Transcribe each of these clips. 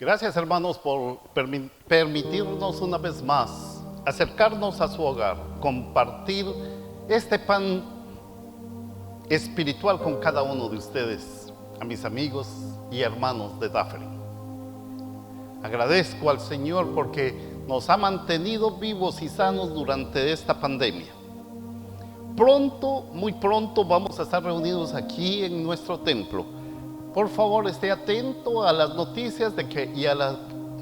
Gracias, hermanos, por permitirnos una vez más acercarnos a su hogar, compartir este pan espiritual con cada uno de ustedes, a mis amigos y hermanos de Dafne. Agradezco al Señor porque nos ha mantenido vivos y sanos durante esta pandemia. Pronto, muy pronto, vamos a estar reunidos aquí en nuestro templo. Por favor, esté atento a las noticias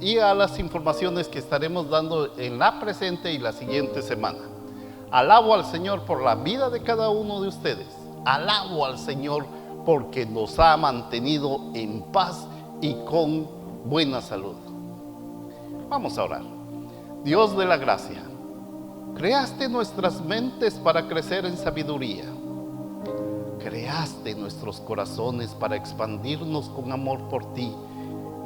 y a las informaciones que estaremos dando en la presente y la siguiente semana. Alabo al Señor por la vida de cada uno de ustedes. Alabo al Señor porque nos ha mantenido en paz y con buena salud. Vamos a orar. Dios de la gracia, creaste nuestras mentes para crecer en sabiduría. Creaste nuestros corazones para expandirnos con amor por ti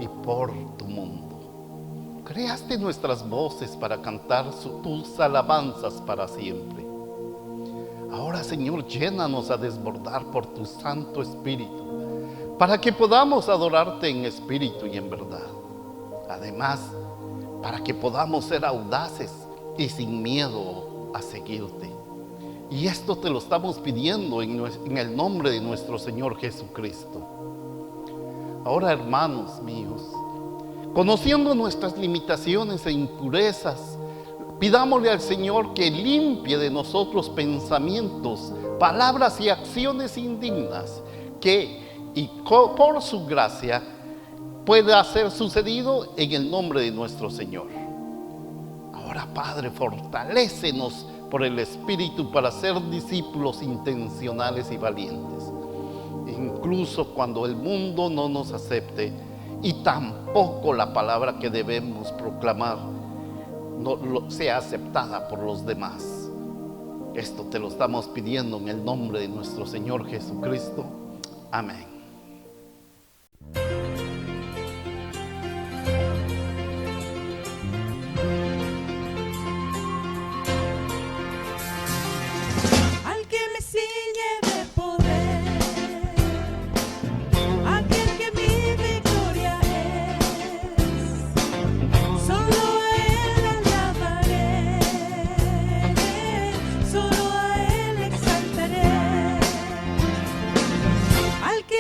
y por tu mundo. Creaste nuestras voces para cantar tus alabanzas para siempre. Ahora, Señor, llénanos a desbordar por tu Santo Espíritu, para que podamos adorarte en espíritu y en verdad. Además, para que podamos ser audaces y sin miedo a seguirte. Y esto te lo estamos pidiendo en el nombre de nuestro Señor Jesucristo. Ahora, hermanos míos, conociendo nuestras limitaciones e impurezas, pidámosle al Señor que limpie de nosotros pensamientos, palabras y acciones indignas, por su gracia pueda ser sucedido en el nombre de nuestro Señor. Ahora, Padre, fortalécenos por el Espíritu para ser discípulos intencionales y valientes, incluso cuando el mundo no nos acepte y tampoco la palabra que debemos proclamar no sea aceptada por los demás. Esto te lo estamos pidiendo en el nombre de nuestro Señor Jesucristo. Amén. Al que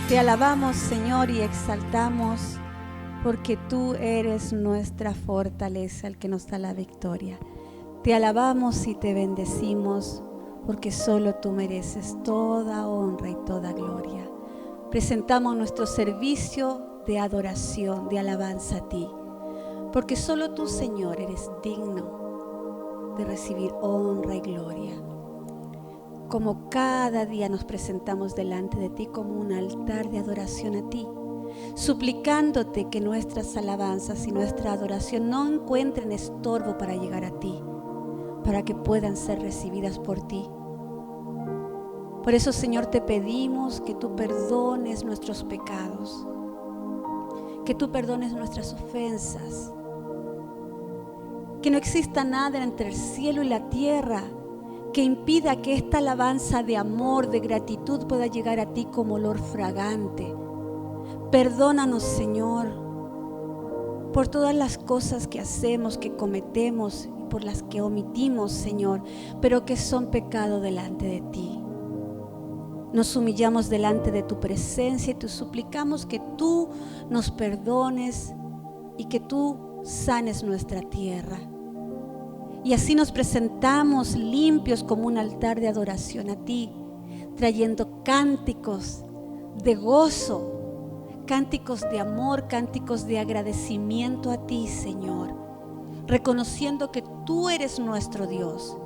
Te alabamos, Señor, y exaltamos porque tú eres nuestra fortaleza, el que nos da la victoria. Te alabamos y te bendecimos porque solo tú mereces toda honra y toda gloria. Presentamos nuestro servicio de adoración, de alabanza a ti, porque solo tú, Señor, eres digno de recibir honra y gloria. Como cada día nos presentamos delante de ti como un altar de adoración a ti, suplicándote que nuestras alabanzas y nuestra adoración no encuentren estorbo para llegar a ti, para que puedan ser recibidas por ti. Por eso, Señor, te pedimos que tú perdones nuestros pecados, que tú perdones nuestras ofensas, que no exista nada entre el cielo y la tierra que impida que esta alabanza de amor, de gratitud pueda llegar a ti como olor fragante. Perdónanos, Señor, por todas las cosas que hacemos, que cometemos y por las que omitimos, Señor, pero que son pecado delante de ti. Nos humillamos delante de tu presencia y te suplicamos que tú nos perdones y que tú sanes nuestra tierra. Y así nos presentamos limpios como un altar de adoración a ti, trayendo cánticos de gozo, cánticos de amor, cánticos de agradecimiento a ti, Señor, reconociendo que tú eres nuestro Dios,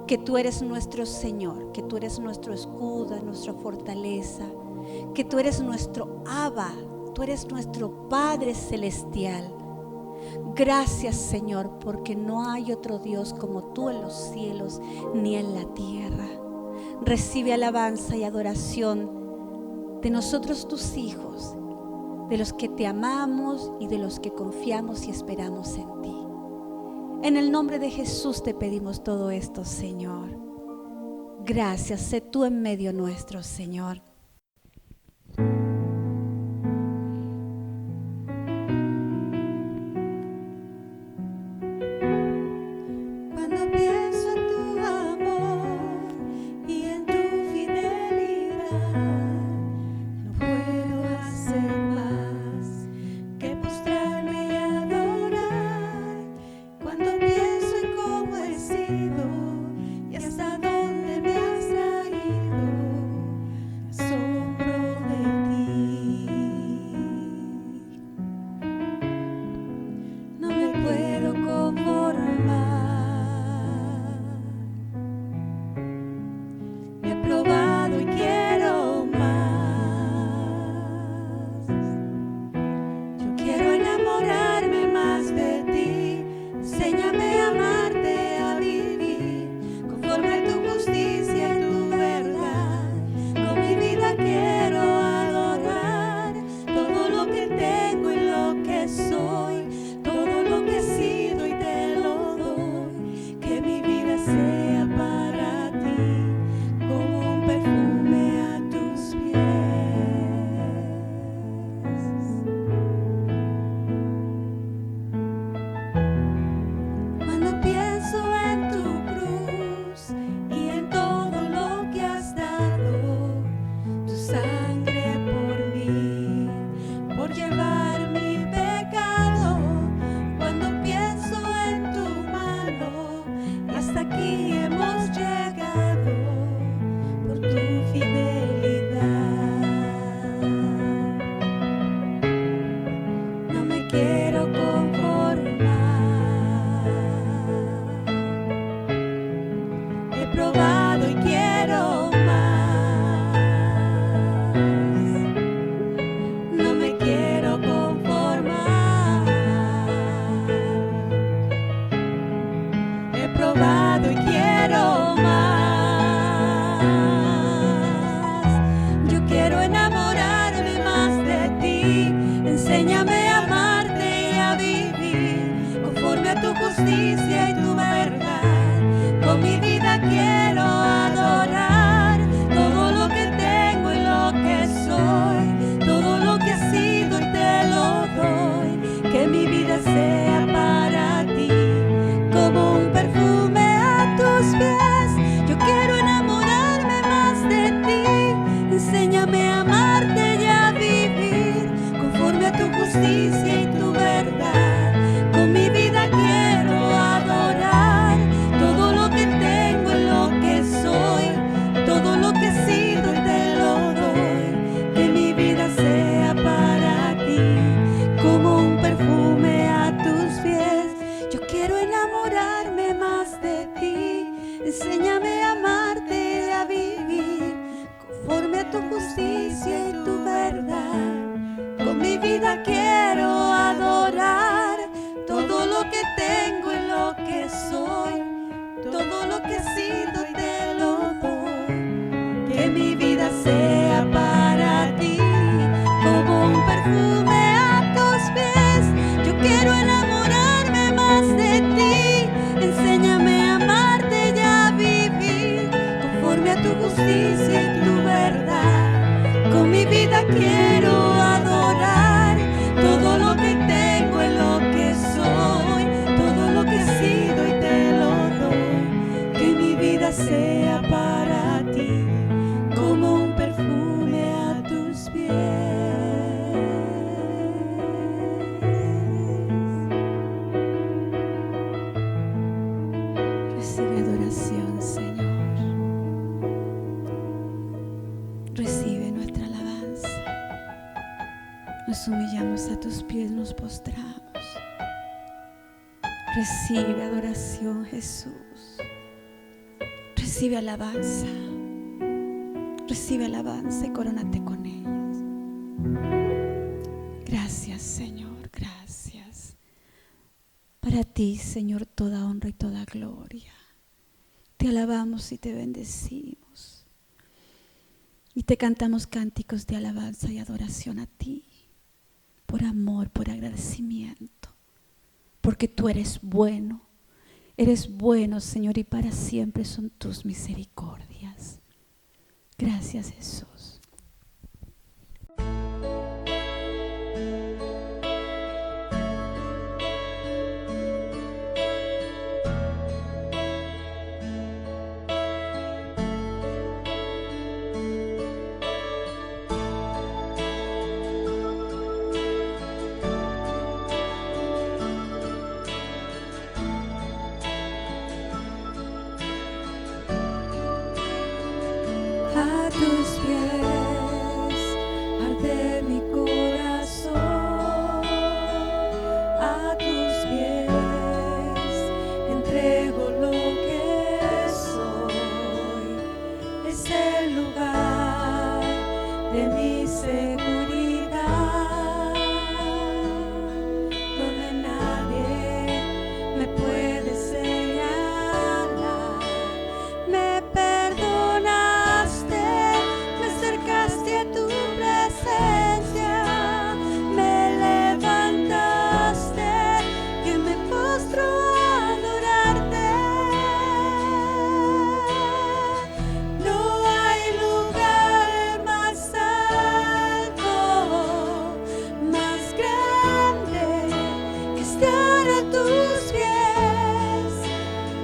que tú eres nuestro Señor, que tú eres nuestro escudo, nuestra fortaleza, que tú eres nuestro Abba, tú eres nuestro Padre celestial. Gracias, Señor, porque no hay otro Dios como tú en los cielos ni en la tierra. Recibe alabanza y adoración de nosotros, tus hijos, de los que te amamos y de los que confiamos y esperamos en ti. En el nombre de Jesús te pedimos todo esto, Señor. Gracias, sé tú en medio nuestro, Señor. Y hasta dónde me has traído, justicia y tu verdad. Con mi vida quiero adorar. Todo lo que tengo y lo que soy, todo lo que he sido te lo doy. Que mi vida sea para ti como un perfume a tus pies. Yo quiero enamorarme más de ti. Enséñame a amarte y a vivir conforme a tu justicia y tu verdad. Con mi vida quiero adorar. Todo lo que tengo y lo que soy, todo lo que he sido y te lo doy. Que mi vida sea para ti como un perfume a tus pies. Recibe adoración, Señor. Recibe nuestra alabanza. Nos humillamos a tus pies, nos postramos. Recibe adoración, Jesús. Recibe alabanza. Recibe alabanza y corónate con ellas. Gracias, Señor, gracias. Para ti, Señor, toda honra y toda gloria. Te alabamos y te bendecimos. Y te cantamos cánticos de alabanza y adoración a ti. Por amor, por agradecimiento. Porque tú eres bueno. Eres bueno, Señor, y para siempre son tus misericordias. Gracias, Jesús. A tus pies arde mi corazón, a tus pies entrego lo que soy. Es el lugar de mi seguridad, donde nadie me puede señalar. Me perdonaste, me acercaste a tu presencia, me levantaste y me postro a adorarte. No hay lugar más alto, más grande que estar a tus pies,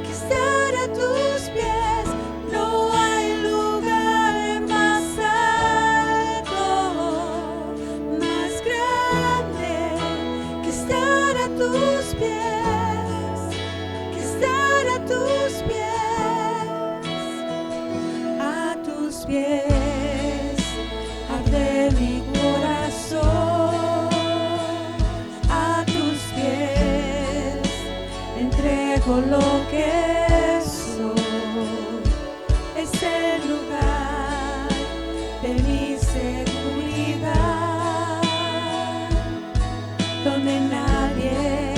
que estar a tus pies. No hay lugar más alto, más grande que estar a tus pies, que estar a tus pies. A tus pies arde mi corazón, a tus pies entrego lo que soy. Es el lugar de mi seguridad, donde nadie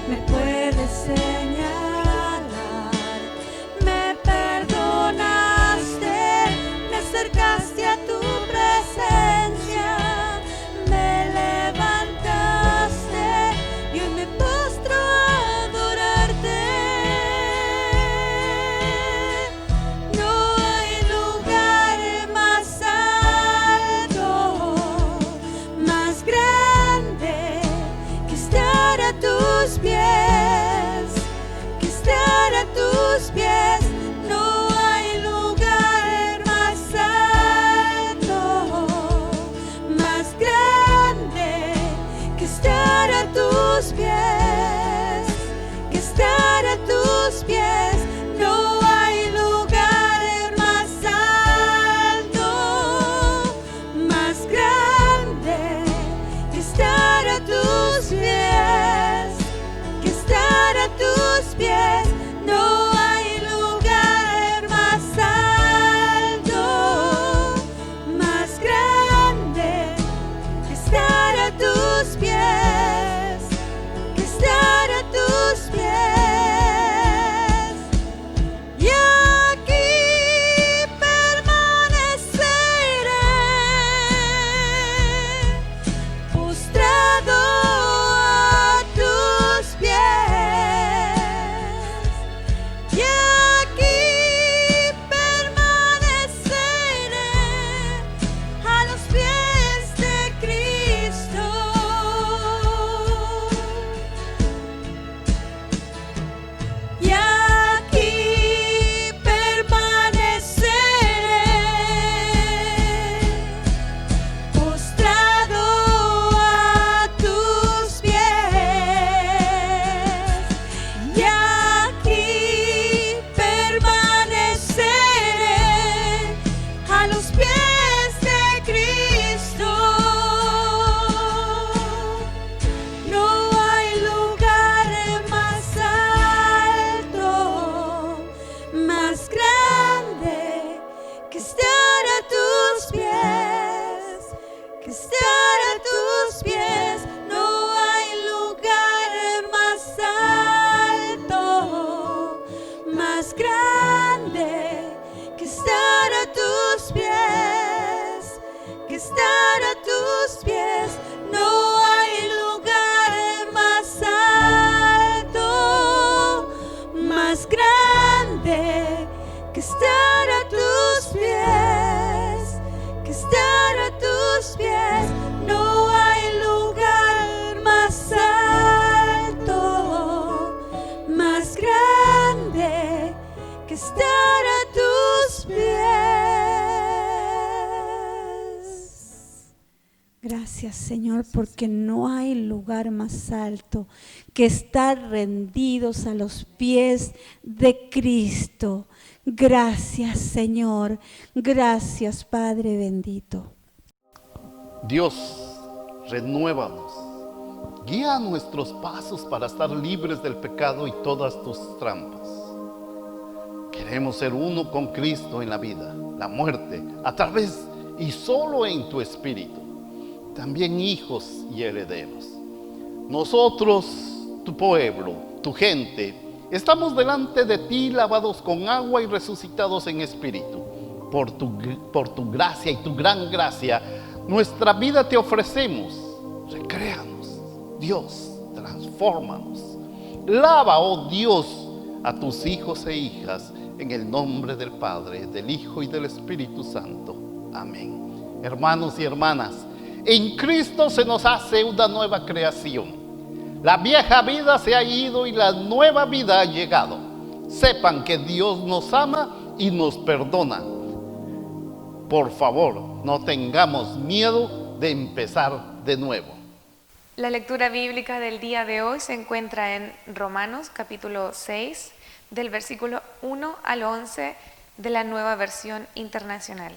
me puede señalar. Me perdonaste, me acercaste a tu presencia, me levantaste y hoy me postro a adorarte. No hay lugar más alto, Gracias, Señor, porque no hay lugar más alto que estar rendidos a los pies de Cristo. Gracias, Señor. Gracias, Padre bendito. Dios, renuévanos. Guía nuestros pasos para estar libres del pecado y todas tus trampas. Queremos ser uno con Cristo en la vida, la muerte, a través y solo en tu Espíritu. También hijos y herederos. Nosotros, tu pueblo, tu gente, estamos delante de ti lavados con agua y resucitados en espíritu. Por tu gracia y tu gran gracia, nuestra vida te ofrecemos. Recréanos, Dios, transfórmanos. Lava, oh Dios, a tus hijos e hijas en el nombre del Padre, del Hijo y del Espíritu Santo. Amén. Hermanos y hermanas, en Cristo se nos hace una nueva creación. La vieja vida se ha ido y la nueva vida ha llegado. Sepan que Dios nos ama y nos perdona. Por favor, no tengamos miedo de empezar de nuevo. La lectura bíblica del día de hoy se encuentra en Romanos capítulo 6, del versículo 1 al 11 de la Nueva Versión Internacional.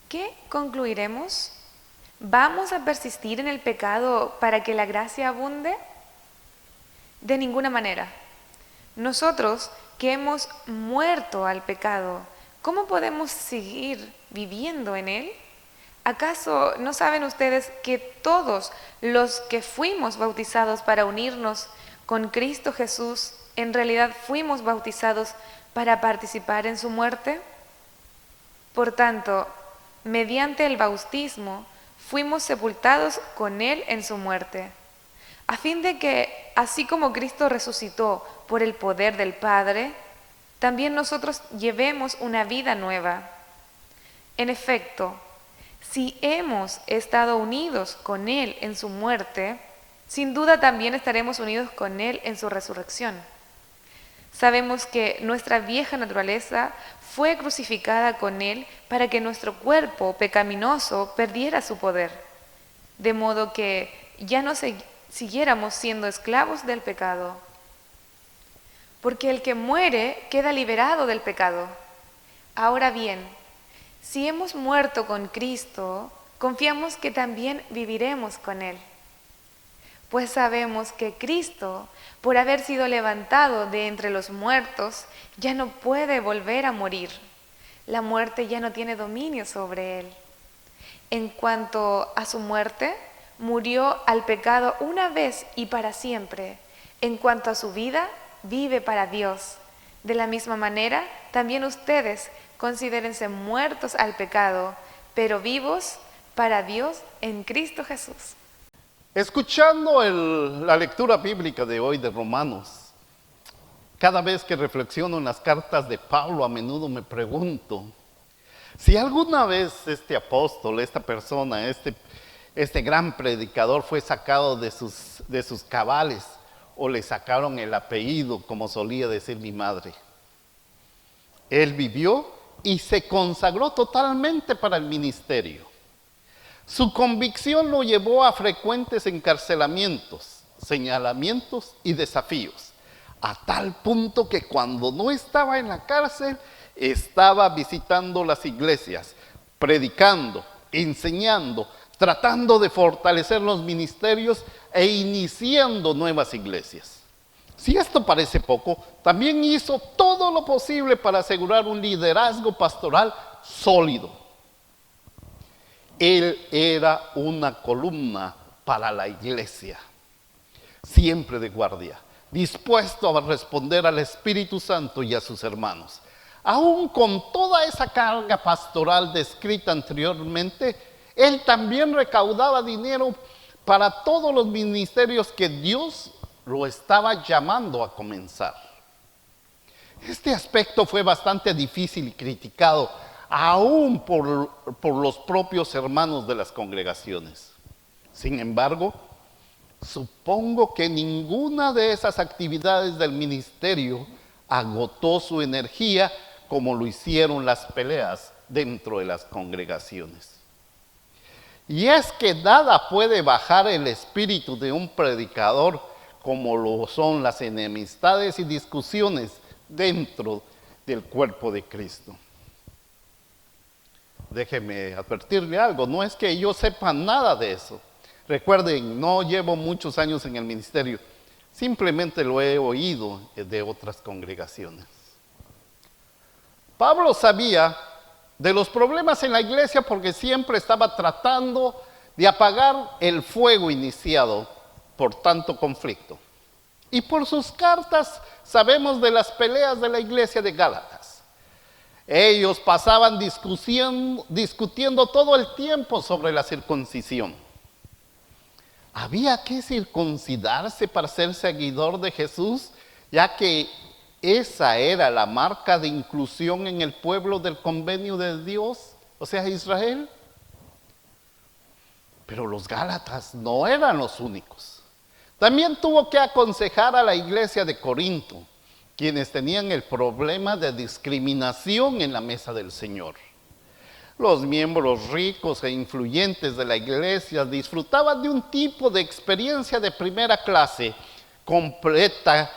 ¿Qué concluiremos? ¿Vamos a persistir en el pecado para que la gracia abunde? De ninguna manera. Nosotros que hemos muerto al pecado, ¿cómo podemos seguir viviendo en él? ¿Acaso no saben ustedes que todos los que fuimos bautizados para unirnos con Cristo Jesús, en realidad fuimos bautizados para participar en su muerte? Por tanto, mediante el bautismo, fuimos sepultados con Él en su muerte, a fin de que, así como Cristo resucitó por el poder del Padre, también nosotros llevemos una vida nueva. En efecto, si hemos estado unidos con Él en su muerte, sin duda también estaremos unidos con Él en su resurrección. Sabemos que nuestra vieja naturaleza fue crucificada con Él para que nuestro cuerpo pecaminoso perdiera su poder, de modo que ya no siguiéramos siendo esclavos del pecado. Porque el que muere queda liberado del pecado. Ahora bien, si hemos muerto con Cristo, confiamos que también viviremos con Él. Pues sabemos que Cristo, por haber sido levantado de entre los muertos, ya no puede volver a morir. La muerte ya no tiene dominio sobre Él. En cuanto a su muerte, murió al pecado una vez y para siempre. En cuanto a su vida, vive para Dios. De la misma manera, también ustedes considérense muertos al pecado, pero vivos para Dios en Cristo Jesús. Escuchando la lectura bíblica de hoy de Romanos, cada vez que reflexiono en las cartas de Pablo, a menudo me pregunto si alguna vez este apóstol, esta persona, este gran predicador fue sacado de sus cabales o le sacaron el apellido, como solía decir mi madre. Él vivió y se consagró totalmente para el ministerio. Su convicción lo llevó a frecuentes encarcelamientos, señalamientos y desafíos, a tal punto que cuando no estaba en la cárcel, estaba visitando las iglesias, predicando, enseñando, tratando de fortalecer los ministerios e iniciando nuevas iglesias. Si esto parece poco, también hizo todo lo posible para asegurar un liderazgo pastoral sólido. Él era una columna para la iglesia, siempre de guardia, dispuesto a responder al Espíritu Santo y a sus hermanos. Aún con toda esa carga pastoral descrita anteriormente, él también recaudaba dinero para todos los ministerios que Dios lo estaba llamando a comenzar. Este aspecto fue bastante difícil y criticado, aún por los propios hermanos de las congregaciones. Sin embargo, supongo que ninguna de esas actividades del ministerio agotó su energía como lo hicieron las peleas dentro de las congregaciones. Y es que nada puede bajar el espíritu de un predicador como lo son las enemistades y discusiones dentro del cuerpo de Cristo. Déjeme advertirle algo, no es que yo sepa nada de eso. Recuerden, no llevo muchos años en el ministerio, simplemente lo he oído de otras congregaciones. Pablo sabía de los problemas en la iglesia porque siempre estaba tratando de apagar el fuego iniciado por tanto conflicto. Y por sus cartas sabemos de las peleas de la iglesia de Gálatas. Ellos pasaban discutiendo todo el tiempo sobre la circuncisión. ¿Había que circuncidarse para ser seguidor de Jesús? Ya que esa era la marca de inclusión en el pueblo del convenio de Dios, o sea, Israel. Pero los Gálatas no eran los únicos. También tuvo que aconsejar a la iglesia de Corinto, quienes tenían el problema de discriminación en la mesa del Señor. Los miembros ricos e influyentes de la iglesia disfrutaban de un tipo de experiencia de primera clase, completa,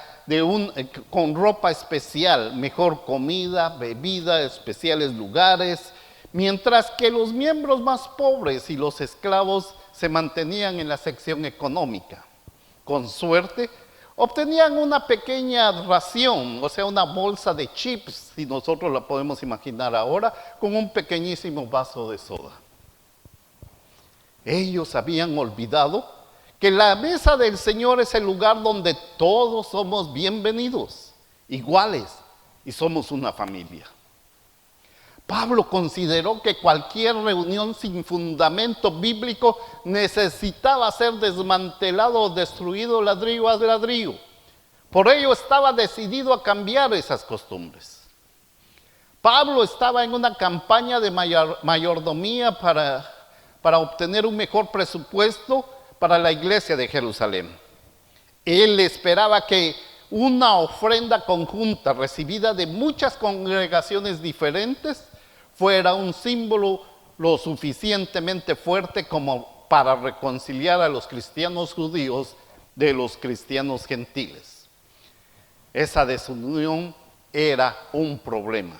con ropa especial, mejor comida, bebida, especiales lugares, mientras que los miembros más pobres y los esclavos se mantenían en la sección económica. Con suerte, obtenían una pequeña ración, o sea, una bolsa de chips, si nosotros la podemos imaginar ahora, con un pequeñísimo vaso de soda. Ellos habían olvidado que la mesa del Señor es el lugar donde todos somos bienvenidos, iguales, y somos una familia. Pablo consideró que cualquier reunión sin fundamento bíblico necesitaba ser desmantelado o destruido ladrillo a ladrillo. Por ello estaba decidido a cambiar esas costumbres. Pablo estaba en una campaña de mayordomía para obtener un mejor presupuesto para la iglesia de Jerusalén. Él esperaba que una ofrenda conjunta recibida de muchas congregaciones diferentes fuera un símbolo lo suficientemente fuerte como para reconciliar a los cristianos judíos de los cristianos gentiles. Esa desunión era un problema.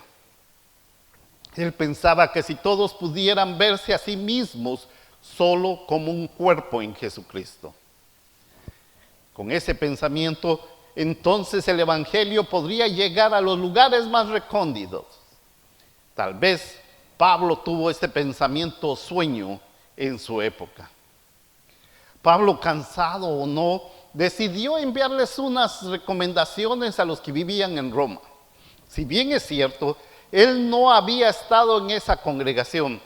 Él pensaba que si todos pudieran verse a sí mismos solo como un cuerpo en Jesucristo. Con ese pensamiento, entonces el evangelio podría llegar a los lugares más recónditos. Tal vez Pablo tuvo este pensamiento sueño en su época. Pablo, cansado o no, decidió enviarles unas recomendaciones a los que vivían en Roma. Si bien es cierto, él no había estado en esa congregación,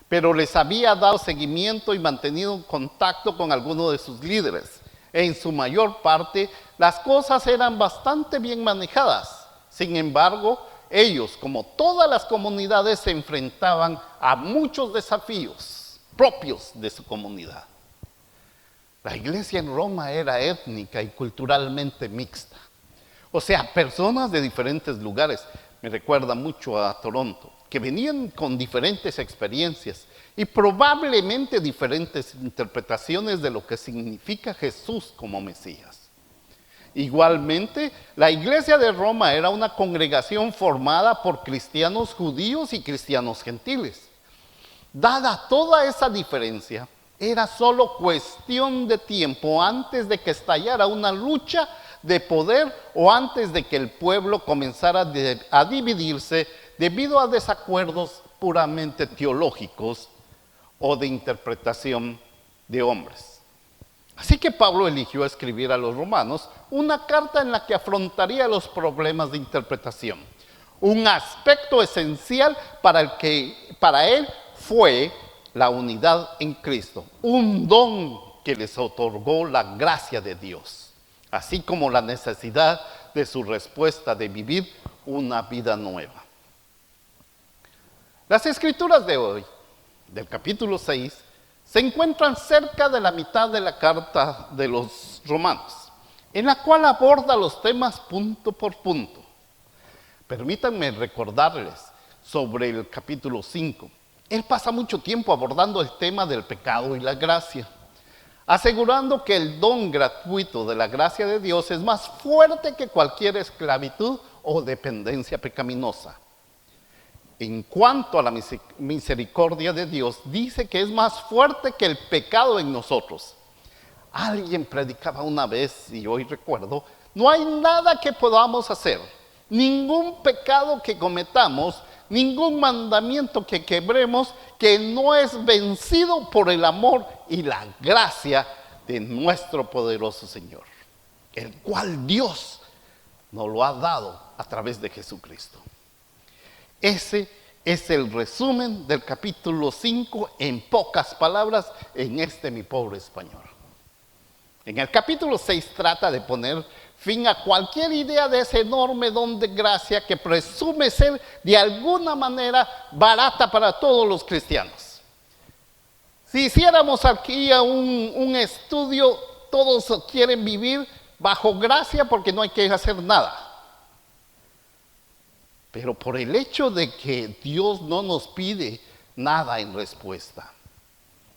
pero les había dado seguimiento y mantenido contacto con algunos de sus líderes. En su mayor parte, las cosas eran bastante bien manejadas. Sin embargo, ellos, como todas las comunidades, se enfrentaban a muchos desafíos propios de su comunidad. La iglesia en Roma era étnica y culturalmente mixta. O sea, personas de diferentes lugares. Me recuerda mucho a Toronto, que venían con diferentes experiencias y probablemente diferentes interpretaciones de lo que significa Jesús como Mesías. Igualmente, la iglesia de Roma era una congregación formada por cristianos judíos y cristianos gentiles. Dada toda esa diferencia, era solo cuestión de tiempo antes de que estallara una lucha de poder o antes de que el pueblo comenzara a dividirse debido a desacuerdos puramente teológicos o de interpretación de hombres. Así que Pablo eligió escribir a los romanos una carta en la que afrontaría los problemas de interpretación. Un aspecto esencial para él fue la unidad en Cristo, un don que les otorgó la gracia de Dios, así como la necesidad de su respuesta de vivir una vida nueva. Las escrituras de hoy, del capítulo 6, se encuentran cerca de la mitad de la carta de los romanos, en la cual aborda los temas punto por punto. Permítanme recordarles sobre el capítulo 5, Él pasa mucho tiempo abordando el tema del pecado y la gracia, asegurando que el don gratuito de la gracia de Dios es más fuerte que cualquier esclavitud o dependencia pecaminosa. En cuanto a la misericordia de Dios, dice que es más fuerte que el pecado en nosotros. Alguien predicaba una vez, y hoy recuerdo, no hay nada que podamos hacer, ningún pecado que cometamos, ningún mandamiento que quebremos, que no es vencido por el amor y la gracia de nuestro poderoso Señor, el cual Dios nos lo ha dado a través de Jesucristo. Ese es el resumen del capítulo 5 en pocas palabras en este mi pobre español. En el capítulo 6 trata de poner fin a cualquier idea de ese enorme don de gracia que presume ser de alguna manera barata para todos los cristianos. Si hiciéramos aquí un estudio, todos quieren vivir bajo gracia porque no hay que hacer nada. Pero por el hecho de que Dios no nos pide nada en respuesta.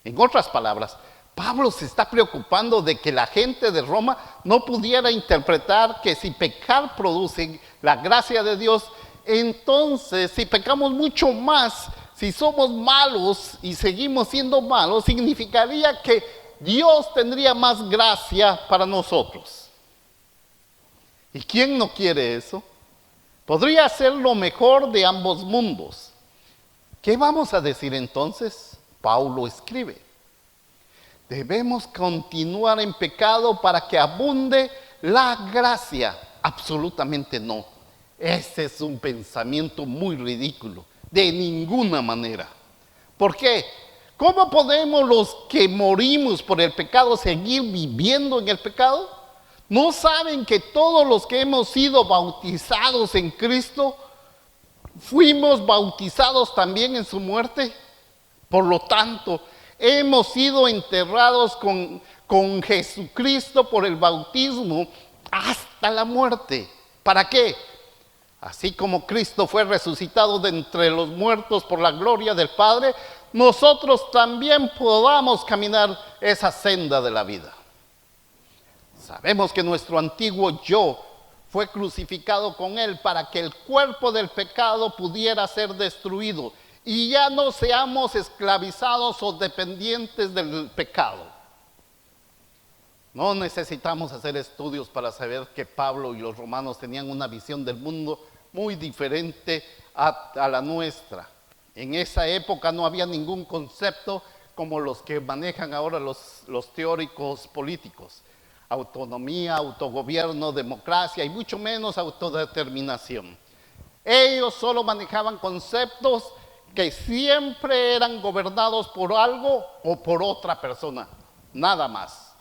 En otras palabras, Pablo se está preocupando de que la gente de Roma no pudiera interpretar que si pecar produce la gracia de Dios, entonces si pecamos mucho más, si somos malos y seguimos siendo malos, significaría que Dios tendría más gracia para nosotros. ¿Y quién no quiere eso? Podría ser lo mejor de ambos mundos. ¿Qué vamos a decir entonces? Pablo escribe: debemos continuar en pecado para que abunde la gracia. Absolutamente no. Ese es un pensamiento muy ridículo. De ninguna manera. ¿Por qué? ¿Cómo podemos los que morimos por el pecado seguir viviendo en el pecado? ¿No saben que todos los que hemos sido bautizados en Cristo, fuimos bautizados también en su muerte? Por lo tanto, hemos sido enterrados con Jesucristo por el bautismo hasta la muerte. ¿Para qué? Así como Cristo fue resucitado de entre los muertos por la gloria del Padre, nosotros también podamos caminar esa senda de la vida. Sabemos que nuestro antiguo yo fue crucificado con Él para que el cuerpo del pecado pudiera ser destruido y ya no seamos esclavizados o dependientes del pecado. No necesitamos hacer estudios para saber que Pablo y los romanos tenían una visión del mundo muy diferente a la nuestra. En esa época no había ningún concepto como los que manejan ahora los teóricos políticos. Autonomía, autogobierno, democracia y mucho menos autodeterminación. Ellos solo manejaban conceptos que siempre eran gobernados por algo o por otra persona, nada más.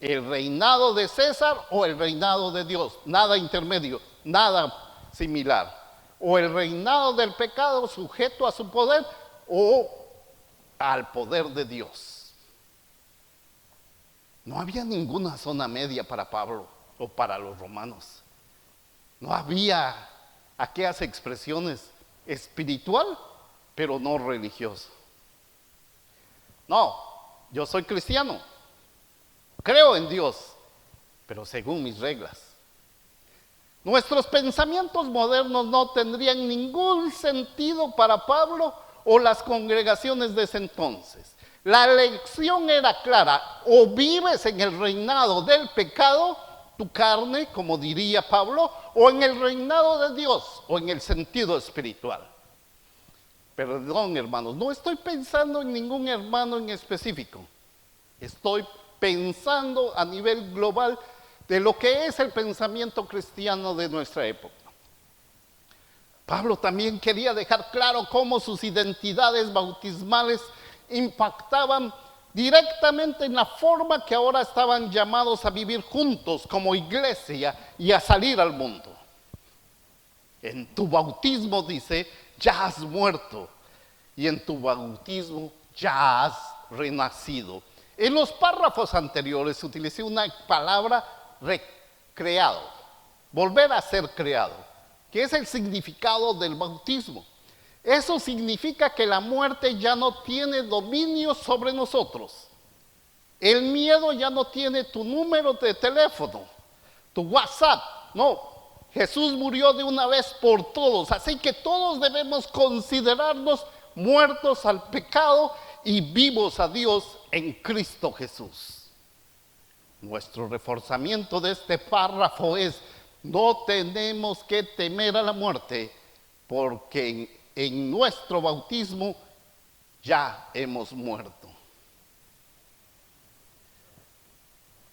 El reinado de César o el reinado de Dios, nada intermedio, nada similar. O el reinado del pecado sujeto a su poder o al poder de Dios. No había ninguna zona media para Pablo o para los romanos. No había aquellas expresiones espiritual, pero no religioso. No, yo soy cristiano, creo en Dios, pero según mis reglas. Nuestros pensamientos modernos no tendrían ningún sentido para Pablo o las congregaciones de ese entonces. La lección era clara: o vives en el reinado del pecado, tu carne, como diría Pablo, o en el reinado de Dios, o en el sentido espiritual. Perdón, hermanos, no estoy pensando en ningún hermano en específico. Estoy pensando a nivel global de lo que es el pensamiento cristiano de nuestra época. Pablo también quería dejar claro cómo sus identidades bautismales impactaban directamente en la forma que ahora estaban llamados a vivir juntos como iglesia y a salir al mundo. En tu bautismo, dice, ya has muerto, y en tu bautismo ya has renacido. En los párrafos anteriores utilicé una palabra recreado, volver a ser creado, que es el significado del bautismo. Eso significa que la muerte ya no tiene dominio sobre nosotros. El miedo ya no tiene tu número de teléfono, tu WhatsApp. No, Jesús murió de una vez por todos. Así que todos debemos considerarnos muertos al pecado y vivos a Dios en Cristo Jesús. Nuestro reforzamiento de este párrafo es: no tenemos que temer a la muerte, porque en nuestro bautismo ya hemos muerto.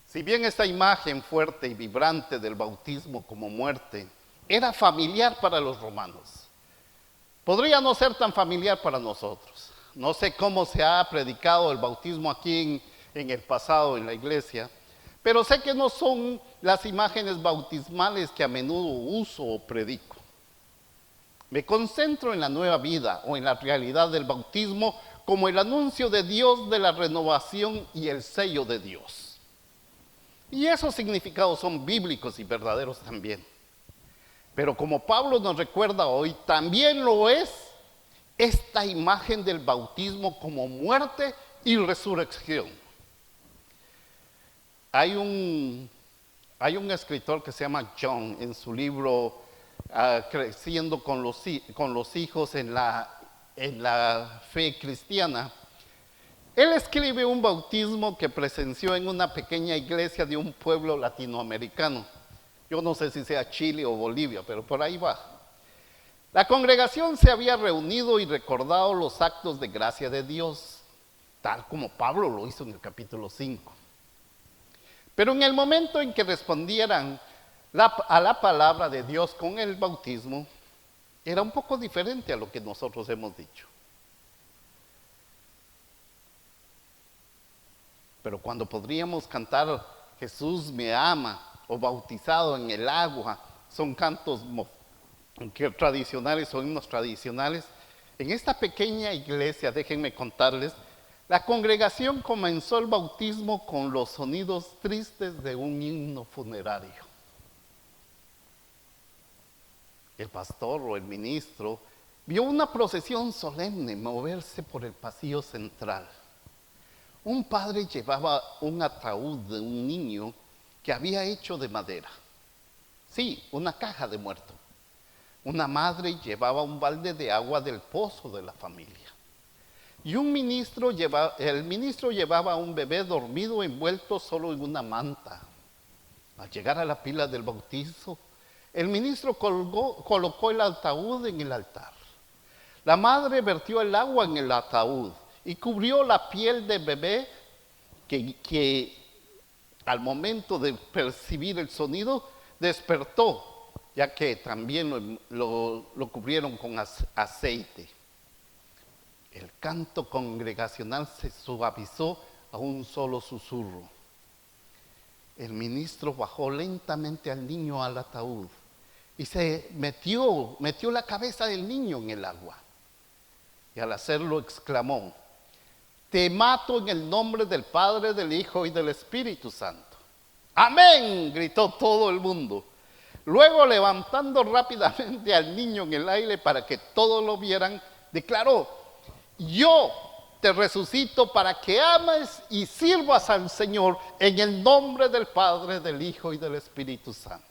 Si bien esta imagen fuerte y vibrante del bautismo como muerte era familiar para los romanos, podría no ser tan familiar para nosotros. No sé cómo se ha predicado el bautismo aquí en el pasado en la iglesia, pero sé que no son las imágenes bautismales que a menudo uso o predico. Me concentro en la nueva vida o en la realidad del bautismo como el anuncio de Dios de la renovación y el sello de Dios. Y esos significados son bíblicos y verdaderos también. Pero como Pablo nos recuerda hoy, también lo es esta imagen del bautismo como muerte y resurrección. Hay un escritor que se llama John, en su libro Creciendo con los hijos en la fe cristiana. Él escribe un bautismo que presenció en una pequeña iglesia de un pueblo latinoamericano. Yo no sé si sea Chile o Bolivia, pero por ahí va. La congregación se había reunido y recordado los actos de gracia de Dios, tal como Pablo lo hizo en el capítulo 5. Pero en el momento en que respondieran a la palabra de Dios con el bautismo, era un poco diferente a lo que nosotros hemos dicho. Pero cuando podríamos cantar Jesús me ama o bautizado en el agua, son cantos tradicionales o himnos tradicionales, en esta pequeña iglesia, déjenme contarles, la congregación comenzó el bautismo con los sonidos tristes de un himno funerario. El pastor o el ministro vio una procesión solemne moverse por el pasillo central. Un padre llevaba un ataúd de un niño que había hecho de madera. Sí, una caja de muerto. Una madre llevaba un balde de agua del pozo de la familia. Y el ministro llevaba a un bebé dormido envuelto solo en una manta. Al llegar a la pila del bautizo, el ministro colocó el ataúd en el altar. La madre vertió el agua en el ataúd y cubrió la piel del bebé que al momento de percibir el sonido despertó, ya que también lo cubrieron con aceite. El canto congregacional se suavizó a un solo susurro. El ministro bajó lentamente al niño al ataúd y se metió la cabeza del niño en el agua. Y al hacerlo exclamó: te mato en el nombre del Padre, del Hijo y del Espíritu Santo. ¡Amén!, gritó todo el mundo. Luego, levantando rápidamente al niño en el aire para que todos lo vieran, declaró: yo te resucito para que ames y sirvas al Señor en el nombre del Padre, del Hijo y del Espíritu Santo.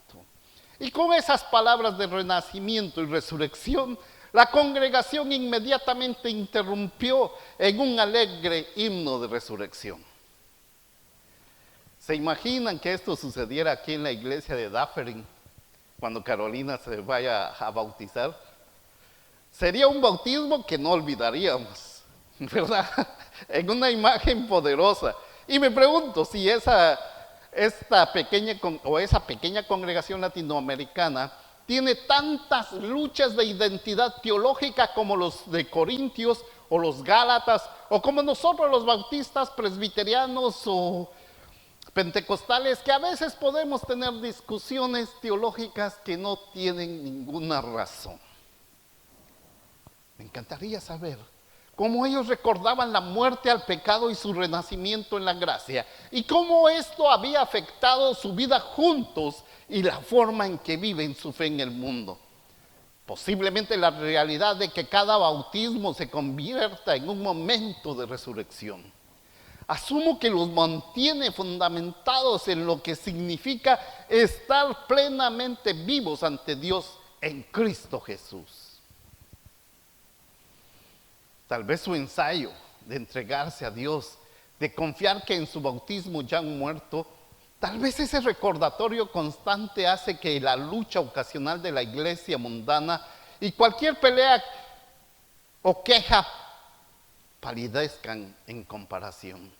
Y con esas palabras de renacimiento y resurrección, la congregación inmediatamente interrumpió en un alegre himno de resurrección. ¿Se imaginan que esto sucediera aquí en la iglesia de Dufferin cuando Carolina se vaya a bautizar? Sería un bautismo que no olvidaríamos, ¿verdad? En una imagen poderosa. Y me pregunto si esa pequeña congregación latinoamericana tiene tantas luchas de identidad teológica como los de Corintios o los Gálatas, o como nosotros los bautistas, presbiterianos o pentecostales, que a veces podemos tener discusiones teológicas que no tienen ninguna razón. Me encantaría saber cómo ellos recordaban la muerte al pecado y su renacimiento en la gracia, y cómo esto había afectado su vida juntos y la forma en que viven su fe en el mundo. Posiblemente la realidad de que cada bautismo se convierta en un momento de resurrección. Asumo que los mantiene fundamentados en lo que significa estar plenamente vivos ante Dios en Cristo Jesús. Tal vez su ensayo de entregarse a Dios, de confiar que en su bautismo ya han muerto, tal vez ese recordatorio constante hace que la lucha ocasional de la iglesia mundana y cualquier pelea o queja palidezcan en comparación.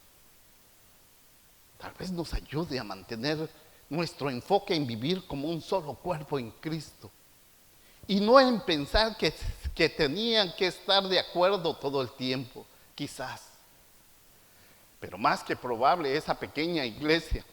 Tal vez nos ayude a mantener nuestro enfoque en vivir como un solo cuerpo en Cristo y no en pensar que tenían que estar de acuerdo todo el tiempo, quizás. Pero más que probable, esa pequeña iglesia,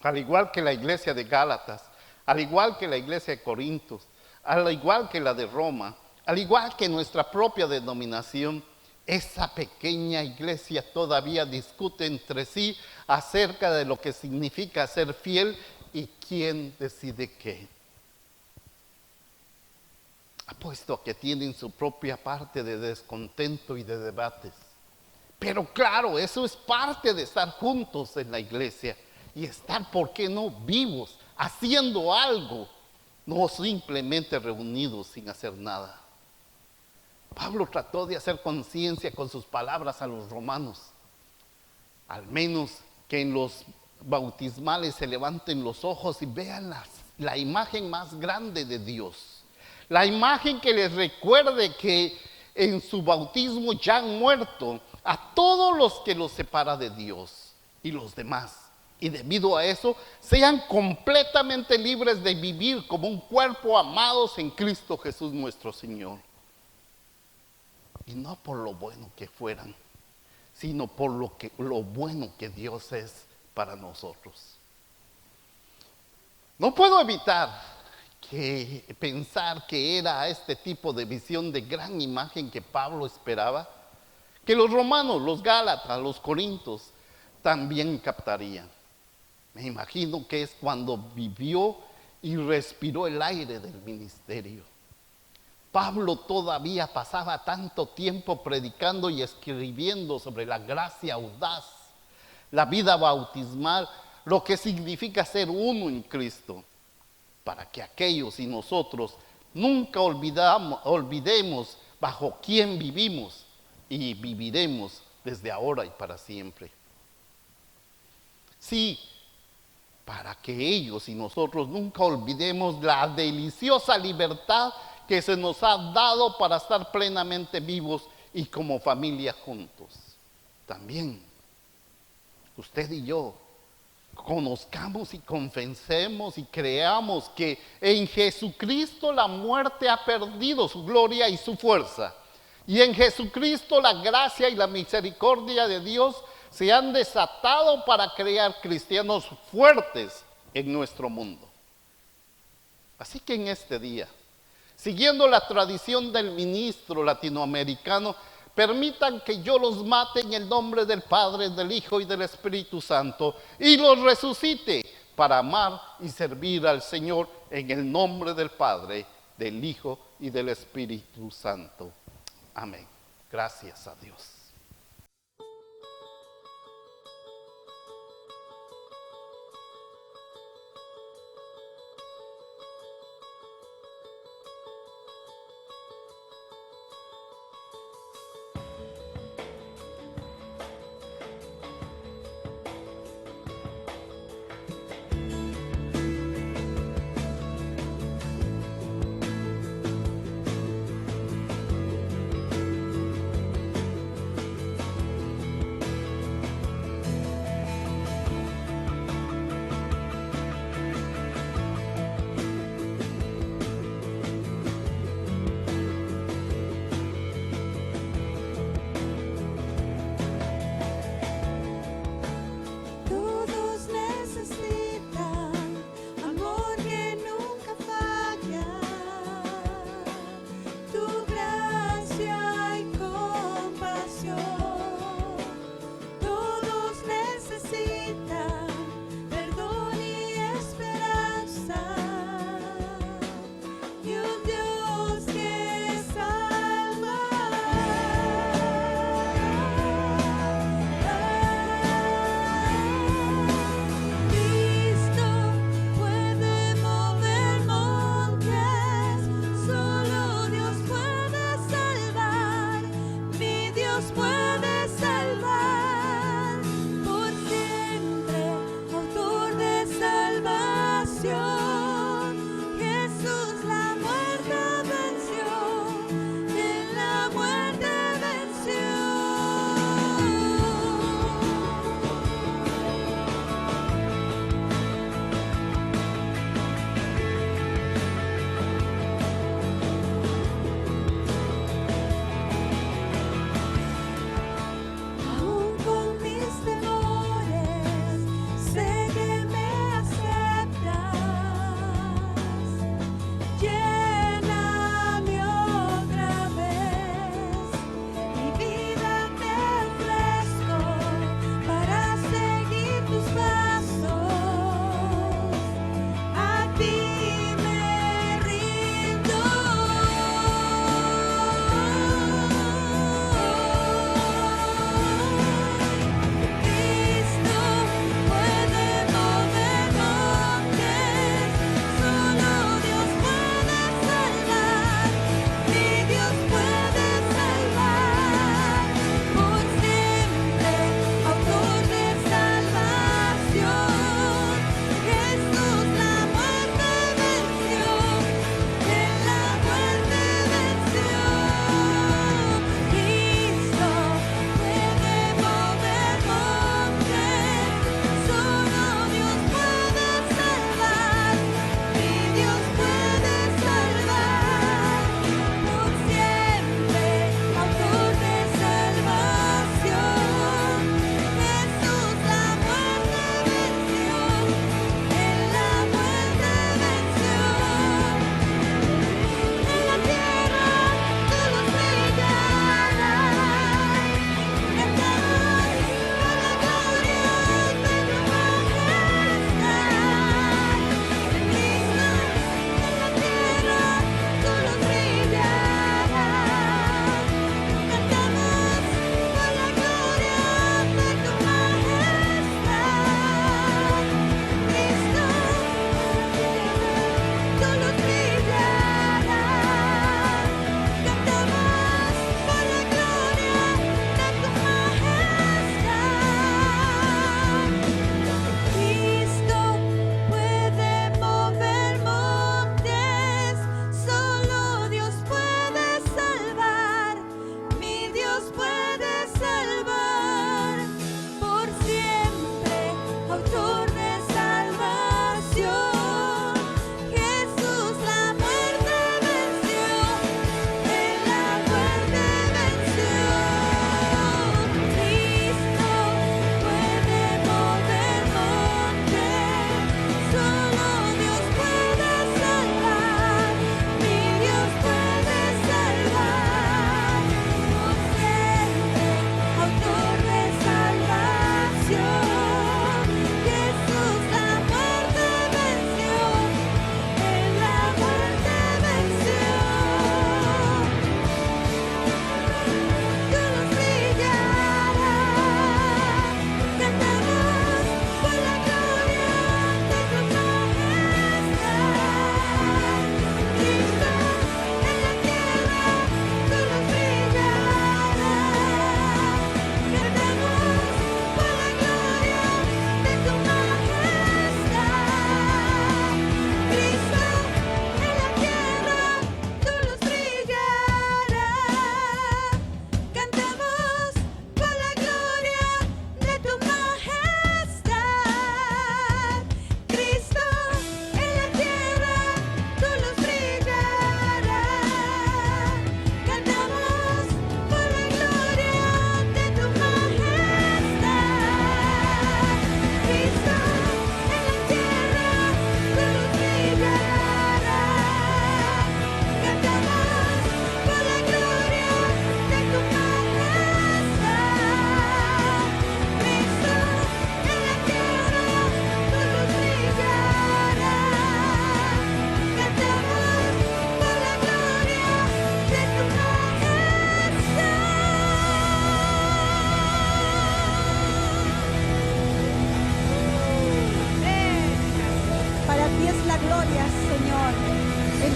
al igual que la iglesia de Gálatas, al igual que la iglesia de Corintios, al igual que la de Roma, al igual que nuestra propia denominación, esa pequeña iglesia todavía discute entre sí acerca de lo que significa ser fiel y quién decide qué. Apuesto a que tienen su propia parte de descontento y de debates. Pero claro, eso es parte de estar juntos en la iglesia y estar, ¿por qué no?, vivos, haciendo algo, no simplemente reunidos sin hacer nada. Pablo trató de hacer conciencia con sus palabras a los romanos, al menos que en los bautismales se levanten los ojos y vean la imagen más grande de Dios, la imagen que les recuerde que en su bautismo ya han muerto a todos los que los separa de Dios y los demás. Y debido a eso, sean completamente libres de vivir como un cuerpo amados en Cristo Jesús nuestro Señor. Y no por lo bueno que fueran, sino por lo bueno que Dios es para nosotros. No puedo evitar pensar que era este tipo de visión de gran imagen que Pablo esperaba, que los romanos, los gálatas, los corintios también captarían. Me imagino que es cuando vivió y respiró el aire del ministerio. Pablo todavía pasaba tanto tiempo predicando y escribiendo sobre la gracia audaz, la vida bautismal, lo que significa ser uno en Cristo, para que aquellos y nosotros nunca olvidemos bajo quién vivimos y viviremos desde ahora y para siempre. Sí, para que ellos y nosotros nunca olvidemos la deliciosa libertad que se nos ha dado para estar plenamente vivos y como familia juntos. También, usted y yo, conozcamos y confesemos y creamos que en Jesucristo la muerte ha perdido su gloria y su fuerza. Y en Jesucristo la gracia y la misericordia de Dios se han desatado para crear cristianos fuertes en nuestro mundo. Así que en este día, siguiendo la tradición del ministro latinoamericano, permitan que yo los mate en el nombre del Padre, del Hijo y del Espíritu Santo y los resucite para amar y servir al Señor en el nombre del Padre, del Hijo y del Espíritu Santo. Amén. Gracias a Dios.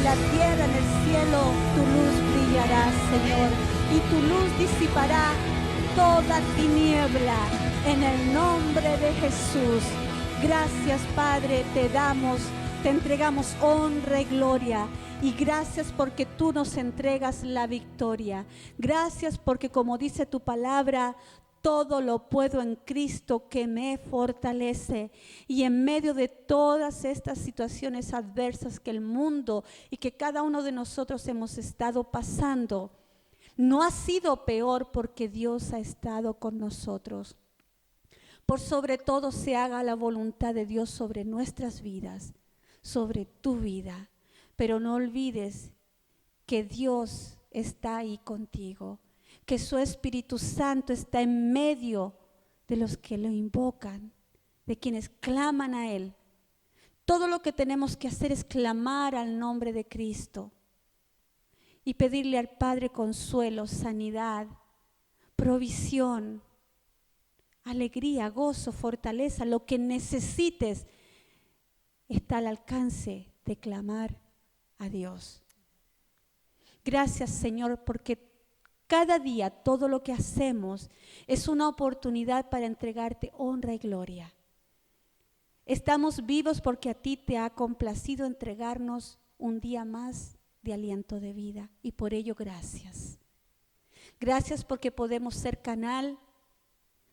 en la tierra, en el cielo, tu luz brillará, Señor, y tu luz disipará toda tiniebla en el nombre de Jesús. Gracias, Padre, te entregamos honra y gloria. Y gracias porque tú nos entregas la victoria. Gracias porque, como dice tu palabra, todo lo puedo en Cristo que me fortalece. Y en medio de todas estas situaciones adversas que el mundo y que cada uno de nosotros hemos estado pasando, no ha sido peor porque Dios ha estado con nosotros. Por sobre todo se haga la voluntad de Dios sobre nuestras vidas, sobre tu vida. Pero no olvides que Dios está ahí contigo, que su Espíritu Santo está en medio de los que lo invocan, de quienes claman a Él. Todo lo que tenemos que hacer es clamar al nombre de Cristo y pedirle al Padre consuelo, sanidad, provisión, alegría, gozo, fortaleza. Lo que necesites está al alcance de clamar a Dios. Gracias, Señor, porque cada día todo lo que hacemos es una oportunidad para entregarte honra y gloria. Estamos vivos porque a ti te ha complacido entregarnos un día más de aliento de vida, y por ello gracias. Gracias porque podemos ser canal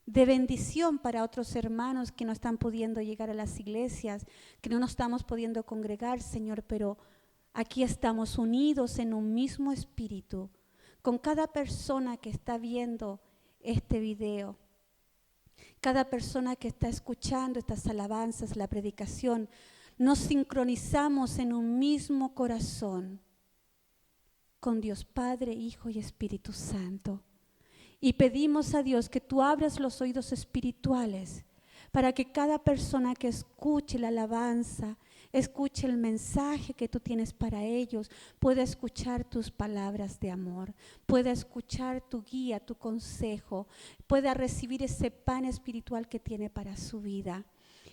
de bendición para otros hermanos que no están pudiendo llegar a las iglesias, que no nos estamos pudiendo congregar, Señor, pero aquí estamos unidos en un mismo espíritu, con cada persona que está viendo este video, cada persona que está escuchando estas alabanzas, la predicación. Nos sincronizamos en un mismo corazón con Dios Padre, Hijo y Espíritu Santo. Y pedimos a Dios que tú abras los oídos espirituales para que cada persona que escuche la alabanza, escuche el mensaje que tú tienes para ellos, pueda escuchar tus palabras de amor, pueda escuchar tu guía, tu consejo, pueda recibir ese pan espiritual que tiene para su vida.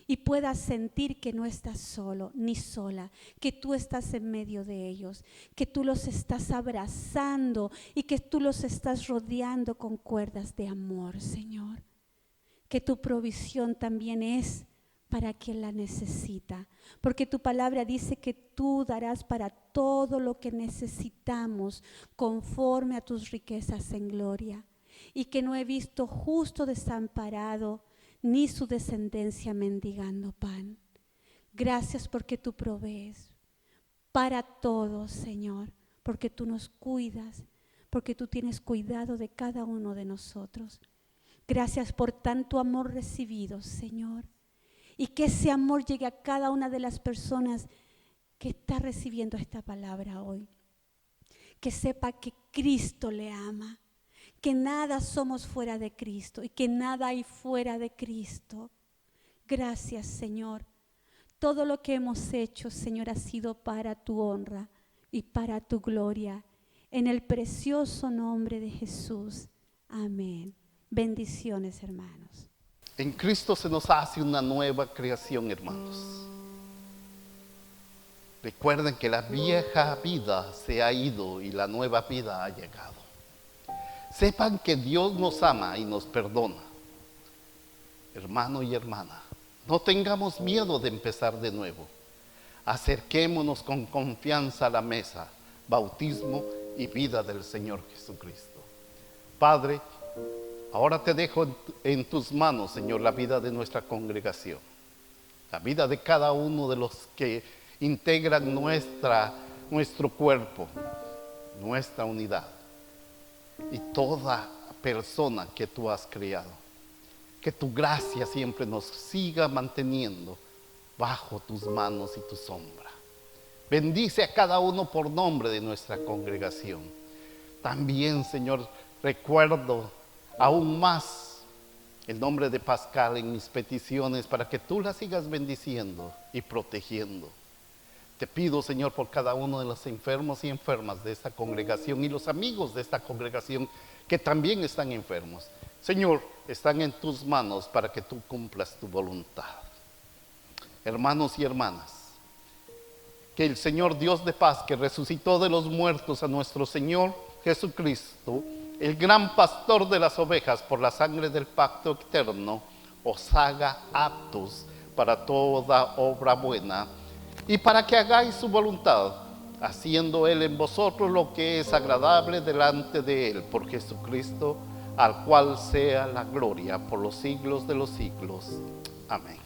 Y pueda sentir que no estás solo ni sola, que tú estás en medio de ellos, que tú los estás abrazando y que tú los estás rodeando con cuerdas de amor, Señor. Que tu provisión también es para quien la necesita, porque tu palabra dice que tú darás para todo lo que necesitamos conforme a tus riquezas en gloria, y que no he visto justo desamparado ni su descendencia mendigando pan. Gracias porque tú provees para todos, Señor, porque tú nos cuidas, porque tú tienes cuidado de cada uno de nosotros. Gracias por tanto amor recibido, Señor, y que ese amor llegue a cada una de las personas que está recibiendo esta palabra hoy. Que sepa que Cristo le ama, que nada somos fuera de Cristo y que nada hay fuera de Cristo. Gracias, Señor. Todo lo que hemos hecho, Señor, ha sido para tu honra y para tu gloria. En el precioso nombre de Jesús. Amén. Bendiciones, hermanos. En Cristo se nos hace una nueva creación, hermanos. Recuerden que la vieja vida se ha ido y la nueva vida ha llegado. Sepan que Dios nos ama y nos perdona. Hermano y hermana, no tengamos miedo de empezar de nuevo. Acerquémonos con confianza a la mesa, bautismo y vida del Señor Jesucristo. Padre, ahora te dejo en tus manos, Señor, la vida de nuestra congregación, la vida de cada uno de los que integran nuestro cuerpo, nuestra unidad, y toda persona que tú has creado. Que tu gracia siempre nos siga manteniendo bajo tus manos y tu sombra. Bendice a cada uno por nombre de nuestra congregación. También, Señor, recuerdo aún más el nombre de Pascal en mis peticiones para que tú la sigas bendiciendo y protegiendo. Te pido, Señor, por cada uno de los enfermos y enfermas de esta congregación y los amigos de esta congregación que también están enfermos. Señor, están en tus manos para que tú cumplas tu voluntad. Hermanos y hermanas, que el Señor Dios de paz, que resucitó de los muertos a nuestro Señor Jesucristo, el gran pastor de las ovejas, por la sangre del pacto eterno, os haga aptos para toda obra buena, y para que hagáis su voluntad, haciendo Él en vosotros lo que es agradable delante de Él, por Jesucristo, al cual sea la gloria por los siglos de los siglos. Amén.